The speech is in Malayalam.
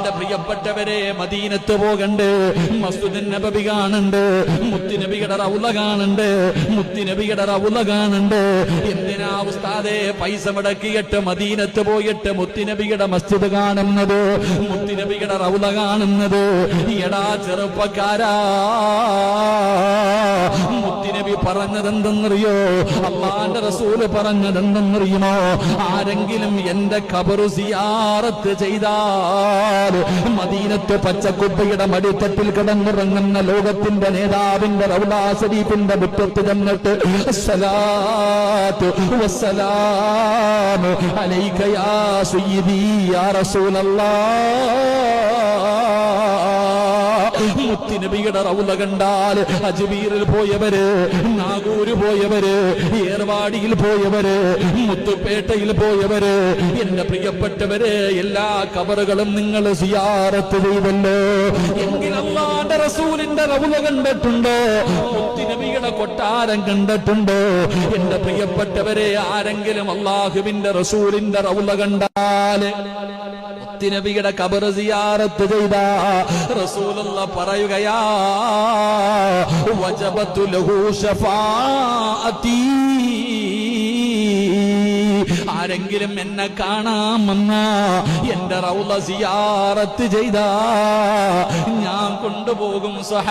എന്റെ പ്രിയപ്പെട്ടവരെ, മദീനത്ത് പോകണ്ട്, മസ്ജിദ് നബവി കാണുന്നുണ്ട്, മുത്തുനബിയുടെ റൗള കാണുന്നുണ്ട്, മുത്തുനബിയുടെ റൗള കാണുന്നുണ്ട്. എന്തിനാ ഉസ്താദേ പൈസ മുടക്കിയിട്ട് മദീനത്ത് പോയിട്ട് മുത്തുനബിയുടെ മസ്ജിദ് കാണുന്നത്, മുത്തുനബിയുടെ റൗള കാണുന്നത്? എടാ ചെറുപ്പക്കാരാ, മുത്തുനബി പറഞ്ഞതെന്തെന്നറിയോ? അല്ലാഹുവിന്റെ റസൂല് പറഞ്ഞതെന്തെന്നറിയുമോ? ആരെങ്കിലും എന്റെ ഖബർ സിയാറത്ത് ചെയ്താൽ മദീനത്ത് പച്ചക്കുപ്പയുടെ മടിത്തട്ടിൽ കിടന്നുറങ്ങുന്ന ലോകത്തിന്റെ നേതാവിന്റെ റൗള ശരീഫിന്റെ മുറ്റത്ത് ചെന്നിട്ട് അസ്സലാത്തു വസ്സലാമു അലൈക യാ സയ്യിദി യാ റസൂലല്ലാഹ്, മുത്തുനബിയുടെ റൗള കണ്ടാൽ അജ്മീറിൽ പോയവര്, നാഗൂര് പോയവര്, ഏർവാടിയിൽ പോയവര്, മുത്തുപേട്ടയിൽ പോയവര്, എന്റെ പ്രിയപ്പെട്ടവര്, എല്ലാ കബറുകളും നിങ്ങൾ സിയാറത്ത് ചെയ്തല്ലോ. എങ്കിൽ അല്ലാഹുവിന്റെ റസൂലിന്റെ റൗള കണ്ടിട്ടുണ്ടോ? മുത്തുനബിയുടെ കൊട്ടാരം കണ്ടിട്ടുണ്ടോ? എന്റെ പ്രിയപ്പെട്ടവരെ, ആരെങ്കിലും അല്ലാഹുവിന്റെ റസൂലിന്റെ റൗള കണ്ടാൽ, മുത്തുനബിയുടെ ഖബർ സിയാറത്ത് ചെയ്ത റസൂലുള്ളാഹ് പറയുകയാ, വജബതു ലഹു ശഫാഅതി. ആരെങ്കിലും എന്നെ കാണാമെന്ന എന്റെ റൗള സിയാറത്ത് ചെയ്ത ഞാൻ കൊണ്ടുപോകും